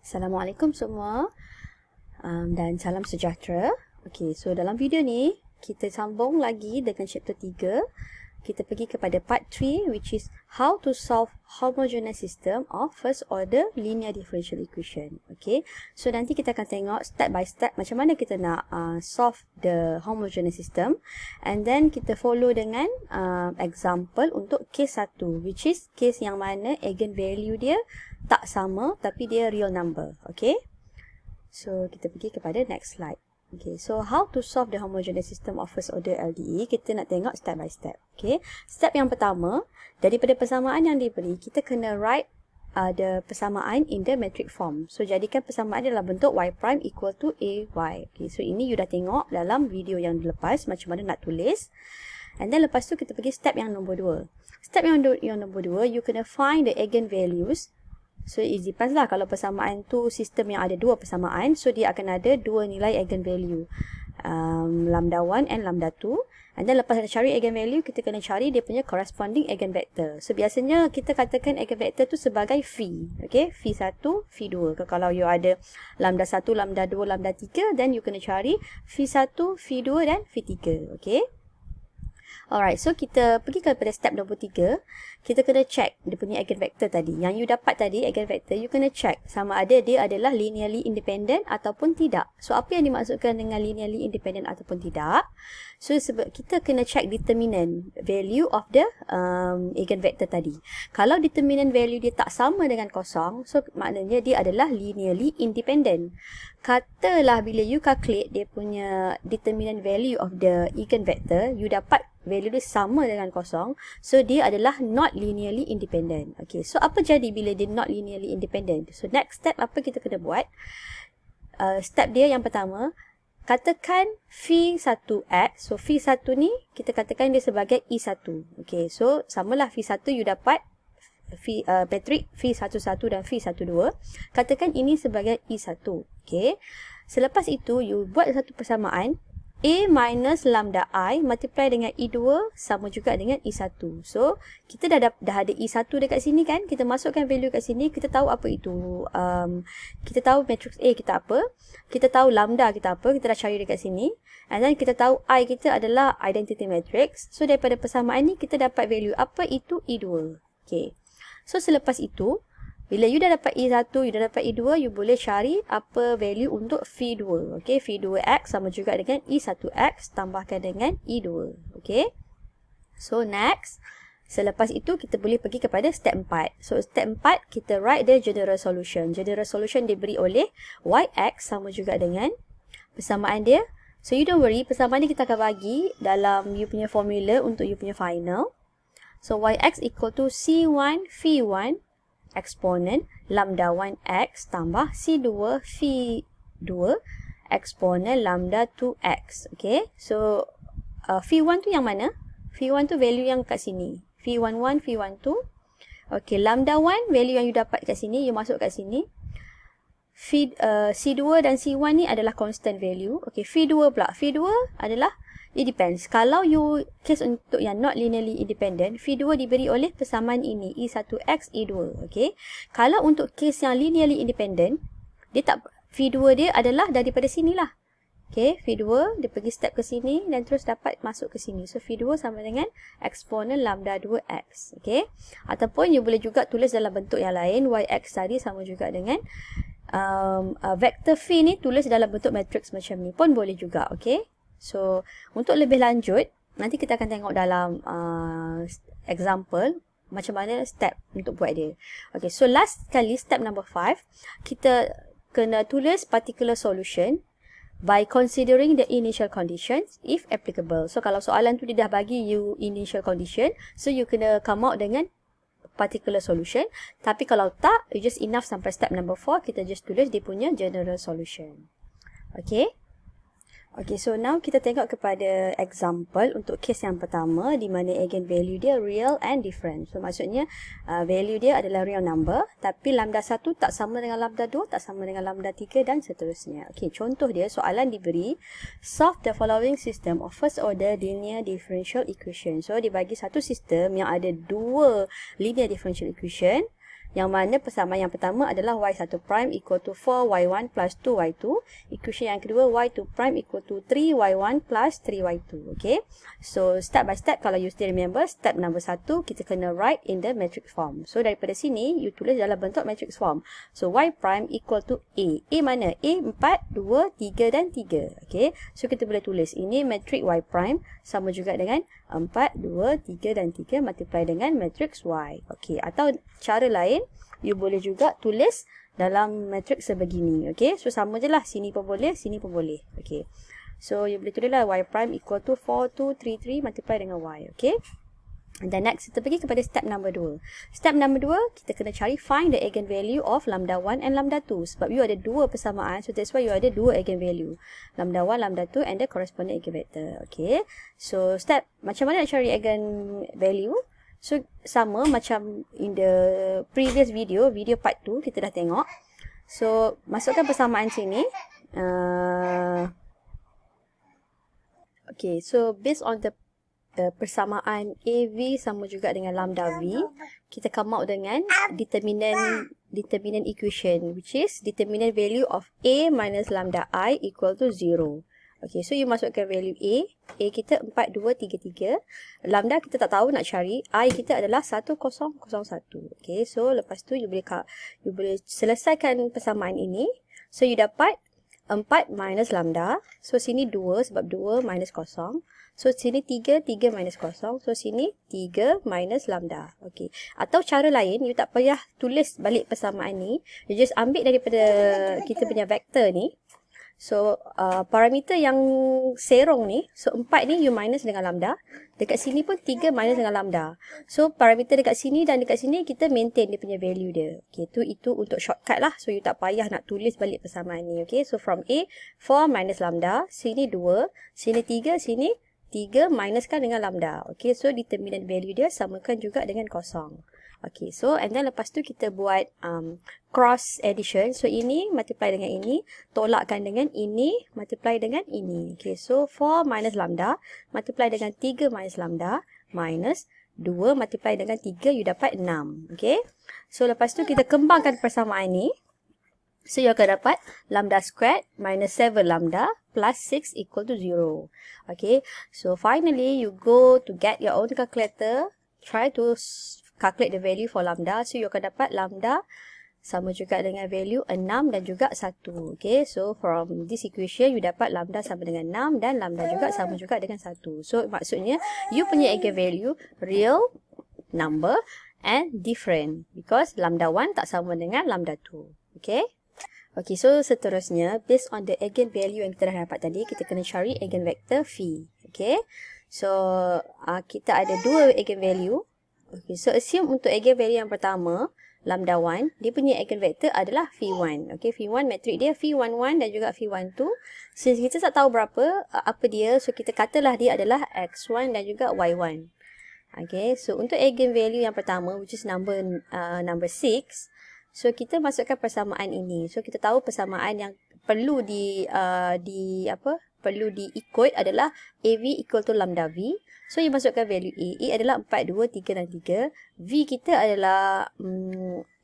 Assalamualaikum semua dan salam sejahtera. Okey, so dalam video ni kita sambung lagi dengan chapter 3. Kita pergi kepada part 3 which is how to solve homogeneous system of first order linear differential equation. Okey, so nanti kita akan tengok step by step macam mana kita nak solve the homogeneous system, and then kita follow dengan example untuk case 1 which is case yang mana eigenvalue dia tak sama tapi dia real number. Okay, so kita pergi kepada next slide. Okay, so how to solve the homogeneous system of first order LDE, kita nak tengok step by step. Okay, step yang pertama, daripada persamaan yang diberi, kita kena write the persamaan in the metric form. So jadikan persamaan dalam bentuk y prime equal to ay. Okay, so ini you dah tengok dalam video yang lepas macam mana nak tulis. And then lepas tu kita pergi step yang nombor 2. Step yang nombor 2, you kena find the eigenvalues. So it depends lah, kalau persamaan tu sistem yang ada dua persamaan, so dia akan ada dua nilai eigenvalue, lambda 1 and lambda 2. And then lepas kita cari eigenvalue, kita kena cari dia punya corresponding eigenvector. So biasanya kita katakan eigenvector tu sebagai phi. Okay, phi 1, phi 2. Kalau you ada lambda 1, lambda 2, lambda 3, then you kena cari phi 1, phi 2 dan phi 3. Okay. Alright, so kita pergi kepada step nombor 3. Kita kena check dia punya eigenvector tadi. Yang you dapat tadi, eigenvector, you kena check sama ada dia adalah linearly independent ataupun tidak. So, apa yang dimaksudkan dengan linearly independent ataupun tidak? So, kita kena check determinant value of the eigenvector tadi. Kalau determinant value dia tak sama dengan kosong, so maknanya dia adalah linearly independent. Katalah bila you calculate dia punya determinant value of the eigenvector, you dapat value dia sama dengan kosong, so dia adalah not linearly independent. Okay, so apa jadi bila dia not linearly independent? So next step apa kita kena buat? Step dia yang pertama, katakan phi 1x. So phi 1 ni kita katakan dia sebagai I1. Okay, so samalah phi 1 you dapat Patrick phi 11 dan phi 12. Katakan ini sebagai I1. Okay, selepas itu you buat satu persamaan, A minus lambda I multiply dengan I2 sama juga dengan I1. So, kita dah ada I1 dekat sini kan? Kita masukkan value kat sini. Kita tahu apa itu. Kita tahu matrix A kita apa. Kita tahu lambda kita apa. Kita dah cari dekat sini. And then kita tahu I kita adalah identity matrix. So, daripada persamaan ni kita dapat value apa itu I2. Okay. So, selepas itu, bila you dah dapat I1, you dah dapat I2, you boleh cari apa value untuk phi 2. Okay, phi 2x sama juga dengan I1x tambahkan dengan I2. Okay. So, next. Selepas itu, kita boleh pergi kepada step 4. So, step 4, kita write the general solution. General solution diberi oleh yx sama juga dengan persamaan dia. So, you don't worry, persamaan ni kita akan bagi dalam you punya formula untuk you punya final. So, yx equal to C1 phi 1 eksponen lambda 1x tambah C2 phi 2 eksponen lambda 2x. Okay, so phi 1 tu yang mana? Phi 1 tu value yang kat sini. Phi 11, phi 12. Okay, lambda 1 value yang you dapat kat sini, you masuk kat sini. C2 dan C1 ni adalah constant value. Okay, phi 2 pula. Phi 2 adalah, it depends. Kalau you case untuk yang not linearly independent, phi 2 diberi oleh persamaan ini, I1x, I2. Okay. Kalau untuk case yang linearly independent, dia tak, phi 2 dia adalah daripada sinilah. Okay, phi 2 dia pergi step ke sini dan terus dapat masuk ke sini. So phi 2 sama dengan eksponen lambda 2x. Okay. Ataupun you boleh juga tulis dalam bentuk yang lain, yx tadi sama juga dengan vector phi ni tulis dalam bentuk matrix macam ni pun boleh juga. Okay. So, untuk lebih lanjut, nanti kita akan tengok dalam example macam mana step untuk buat dia. Okay, so last kali, step number 5, kita kena tulis particular solution by considering the initial conditions if applicable. So, kalau soalan tu dia dah bagi you initial condition, so you kena come out dengan particular solution. Tapi kalau tak, you just enough sampai step number 4, kita just tulis dia punya general solution. Okay. Okay, so now kita tengok kepada example untuk case yang pertama di mana eigenvalue dia real and different. So, maksudnya value dia adalah real number tapi lambda 1 tak sama dengan lambda 2, tak sama dengan lambda 3 dan seterusnya. Okay, contoh dia, soalan diberi solve the following system of first order linear differential equation. So, dibagi satu sistem yang ada dua linear differential equation. Yang mana persamaan yang pertama adalah y1 prime equal to 4y1 plus 2y2. Equation yang kedua y2 prime equal to 3y1 plus 3y2. Okay. So step by step, kalau you still remember, step number 1 kita kena write in the matrix form. So daripada sini you tulis dalam bentuk matrix form. So y prime equal to A. A mana? A 4, 2, 3 dan 3. Okay. So kita boleh tulis ini matrix y prime sama juga dengan 4, 2, 3 dan 3 multiply dengan matrix y. Okay. Atau cara lain, you boleh juga tulis dalam matrix sebegini. Okay. So sama je lah. Sini pun boleh, sini pun boleh. Okay. So you boleh tulis lah y prime equal to 4, 2, 3, 3 multiply dengan y. Okay. And then next, kita pergi kepada step number 2. Step number 2, kita kena cari find the eigenvalue of lambda 1 and lambda 2. Sebab you ada dua persamaan, so that's why you ada dua eigenvalue. Lambda 1, lambda 2 and the corresponding eigenvector. Okay. So step, macam mana nak cari eigenvalue? So sama macam in the previous video, video part 2, kita dah tengok. So masukkan persamaan sini. Okay, so based on the persamaan AV sama juga dengan lambda V, kita come out dengan determinant equation, which is determinant value of A minus lambda I equal to 0. Okay, so you masukkan value A kita 4, 2, 3, 3. Lambda kita tak tahu nak cari, I kita adalah 1, 0, 0, 1. Okay, so lepas tu you boleh selesaikan persamaan ini. So you dapat 4 minus lambda. So sini 2 sebab 2 minus 0. So sini 3 minus 0. So sini 3 minus lambda. Okay. Atau cara lain, you tak payah tulis balik persamaan ni. You just ambil daripada kita punya vektor ni. So parameter yang serong ni, so 4 ni you minus dengan lambda. Dekat sini pun 3 minus dengan lambda. So parameter dekat sini dan dekat sini kita maintain dia punya value dia. Okay, itu untuk shortcut lah. So you tak payah nak tulis balik persamaan ni. Okay, so from A 4 minus lambda, sini 2, sini 3, sini 3 minuskan dengan lambda. Okay, so determinant value dia samakan juga dengan kosong. Okay, so and then lepas tu kita buat cross addition. So ini multiply dengan ini, tolakkan dengan ini, multiply dengan ini. Okay, so 4 minus lambda, multiply dengan 3 minus lambda, minus 2 multiply dengan 3, you dapat 6. Okay, so lepas tu kita kembangkan persamaan ni. So you akan dapat lambda squared minus 7 lambda plus 6 equal to 0. Okay, so finally you go to get your own calculator, try to calculate the value for lambda. So you akan dapat lambda sama juga dengan value 6 dan juga 1. Okay, so from this equation you dapat lambda sama dengan 6 dan lambda juga sama juga dengan 1. So maksudnya you punya eigenvalue real number and different because lambda 1 tak sama dengan lambda 2. Okay. Okay, so seterusnya, based on the eigenvalue yang kita dah dapat tadi, kita kena cari eigenvector V. Okay, so kita ada dua eigenvalue. Okay, so assume untuk eigenvalue yang pertama, lambda 1, dia punya eigenvector adalah V1. Okay, V1 matrik dia V11 dan juga V12. Since kita tak tahu apa dia, so kita katalah dia adalah X1 dan juga Y1. Okay, so untuk eigenvalue yang pertama, which is number 6, so kita masukkan persamaan ini. So kita tahu persamaan yang perlu perlu diikut adalah AV equal to lambda V. So you masukkan value A. A adalah 4, 2, 3 dan 3. V kita adalah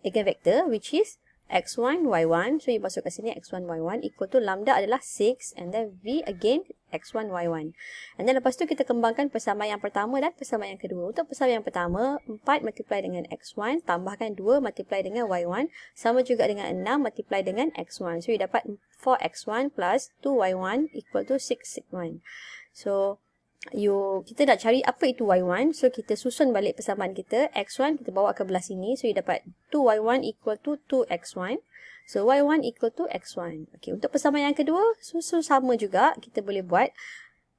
eigenvector which is X1, Y1. So you masukkan sini X1, Y1 equal to lambda adalah 6 and then V again X1, Y1. And then lepas tu kita kembangkan persamaan yang pertama dan persamaan yang kedua. Untuk persamaan yang pertama, 4 multiply dengan X1 tambahkan 2 multiply dengan Y1 sama juga dengan 6 multiply dengan X1. So you dapat 4X1 plus 2Y1 equal to 6Y1. So kita nak cari apa itu Y1. So kita susun balik persamaan kita. X1 kita bawa ke belah sini. So you dapat 2Y1 equal to 2X1. So Y1 equal to X1. Okay, untuk persamaan yang kedua, so sama juga. Kita boleh buat.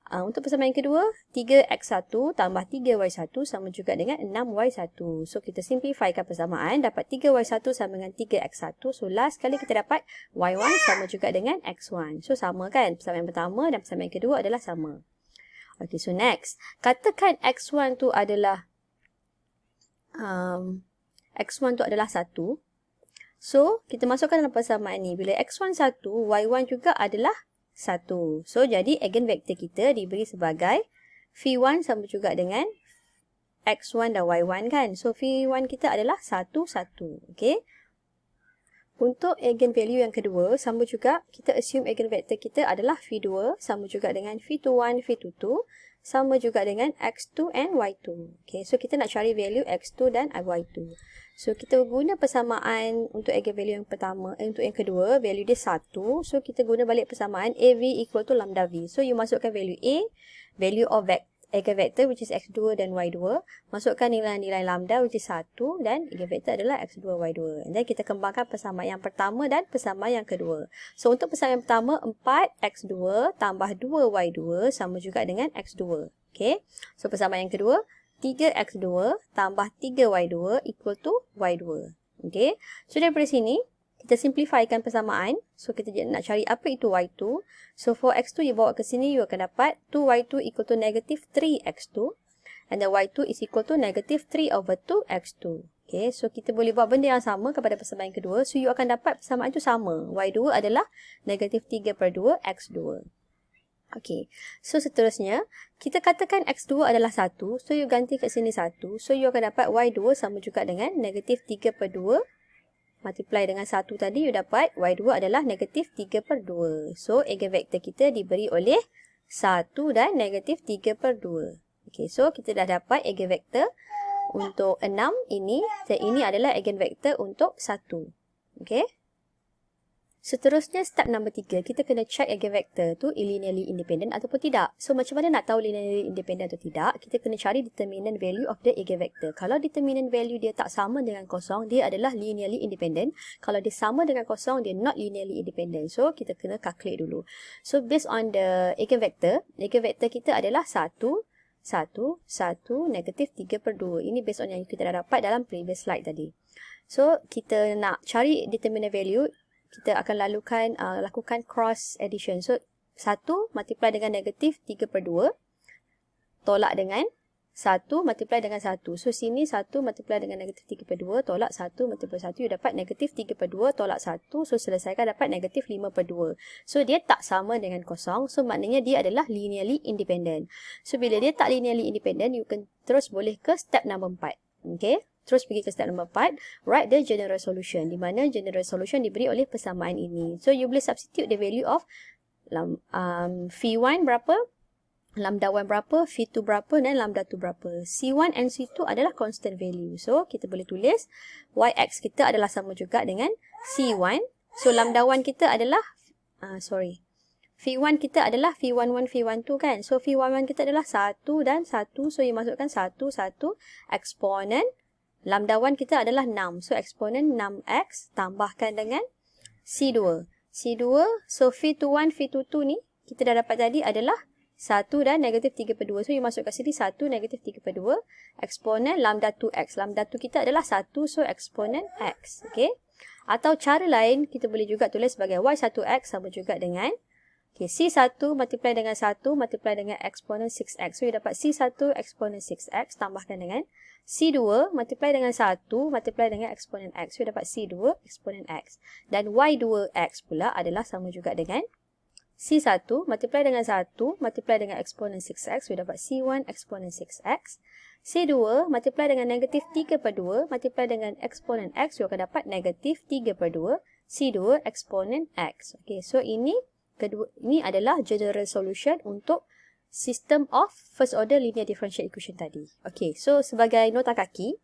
Untuk persamaan yang kedua, 3X1 tambah 3Y1 sama juga dengan 6Y1. So kita simplifykan persamaan. Dapat 3Y1 sama dengan 3X1. So last kali kita dapat Y1 sama juga dengan X1. So sama kan? Persamaan yang pertama dan persamaan yang kedua adalah sama. Okay, so next. Katakan X1 tu adalah X1 tu adalah 1. So, kita masukkan dalam persamaan ni. Bila X1 1, Y1 juga adalah 1. So, jadi eigenvector kita diberi sebagai V1 sama juga dengan X1 dan Y1 kan. So, V1 kita adalah 1, 1. Okay. Untuk eigenvalue yang kedua, sama juga kita assume eigenvector kita adalah V2, sama juga dengan V21, V22, sama juga dengan X2 and Y2. Okay, so kita nak cari value X2 dan Y2. So, kita guna persamaan untuk eigenvalue yang pertama, untuk yang kedua, value dia 1. So, kita guna balik persamaan AV equal to lambda V. So, you masukkan value A, value of eigenvector which is X2 dan Y2. Masukkan nilai-nilai lambda which is 1 dan eigenvector adalah X2, Y2. And then kita kembangkan persamaan yang pertama dan persamaan yang kedua. So, untuk persamaan yang pertama, 4X2 tambah 2Y2 sama juga dengan X2. Okay. So, persamaan yang kedua, 3X2 tambah 3Y2 equal to Y2. Okay. So, daripada sini, kita simplifykan persamaan. So, kita nak cari apa itu Y2. So, for X2, you bawa ke sini, you akan dapat 2Y2 equal to negative 3X2. And then Y2 is equal to negative 3 over 2X2. Okay, so kita boleh buat benda yang sama kepada persamaan yang kedua. So, you akan dapat persamaan itu sama. Y2 adalah negative 3 per 2 X2. Okay, so seterusnya, kita katakan X2 adalah 1. So, you ganti kat sini 1. So, you akan dapat Y2 sama juga dengan negative 3 per 2 multiply dengan 1 tadi, you dapat Y2 adalah negatif 3 per 2. So, eigenvector kita diberi oleh 1 dan negatif 3 per 2. Okay, so kita dah dapat eigenvector untuk 6 ini, dan ini adalah eigenvector untuk 1. Okay. Seterusnya, step number 3, kita kena check eigenvector tu linearly independent ataupun tidak. So, macam mana nak tahu linearly independent atau tidak? Kita kena cari determinant value of the eigenvector. Kalau determinant value dia tak sama dengan kosong, dia adalah linearly independent. Kalau dia sama dengan kosong, dia not linearly independent. So, kita kena calculate dulu. So, based on the eigenvector kita adalah 1, 1, 1, negatif 3 per 2. Ini based on yang kita dah dapat dalam previous slide tadi. So, kita nak cari determinant value, kita akan lakukan cross addition. So, 1 multiply dengan negatif 3 per 2. Tolak dengan 1 multiply dengan 1. So, sini 1 multiply dengan negatif 3 per 2. Tolak 1 multiply 1. You dapat negatif 3 per 2. Tolak 1. So, selesaikan dapat negatif 5 per 2. So, dia tak sama dengan kosong. So, maknanya dia adalah linearly independent. So, bila dia tak linearly independent, you can terus boleh ke step number 4. Okay. Terus pergi ke step nombor 4, write the general solution, di mana general solution diberi oleh persamaan ini. So, you boleh substitute the value of V1 berapa, lambda 1 berapa, V2 berapa dan lambda 2 berapa. C1 and C2 adalah constant value. So, kita boleh tulis YX kita adalah sama juga dengan C1. So, lambda 1 kita adalah, V1 kita adalah V11, V12 kan. So, V11 kita adalah 1 dan 1. So, you masukkan 1, 1, eksponen. Lambda 1 kita adalah 6. So, eksponen 6x tambahkan dengan C2. C2, so V21, V22 ni, kita dah dapat tadi adalah 1 dan negatif 3 per 2. So, you masuk kat sini 1, negatif 3 per 2. Eksponen lambda 2x. Lambda 2 kita adalah 1, so eksponen x. Okay. Atau cara lain, kita boleh juga tulis sebagai Y1x sama juga dengan C1 multiply dengan 1 multiply dengan eksponen 6x. So, you dapat C1 eksponen 6x tambahkan dengan C2 multiply dengan 1 multiply dengan eksponen x. So, dapat C2 eksponen x. Dan Y2x pula adalah sama juga dengan C1 multiply dengan 1 multiply dengan eksponen 6x. So, dapat C1 eksponen 6x. C2 multiply dengan negatif 3 per 2 multiply dengan eksponen x. So, akan dapat negatif 3 per 2 C2 eksponen x. Okay, so ini adalah general solution untuk system of first order linear differential equation tadi. Okay, so sebagai nota kaki,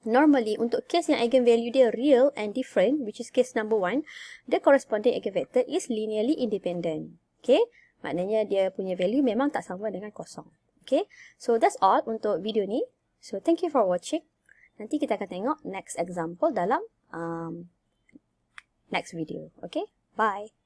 normally untuk case yang eigenvalue dia real and different, which is case number 1, the corresponding eigenvector is linearly independent. Okay, maknanya dia punya value memang tak sama dengan kosong. Okay, so that's all untuk video ni. So thank you for watching. Nanti kita akan tengok next example dalam next video. Okay, bye.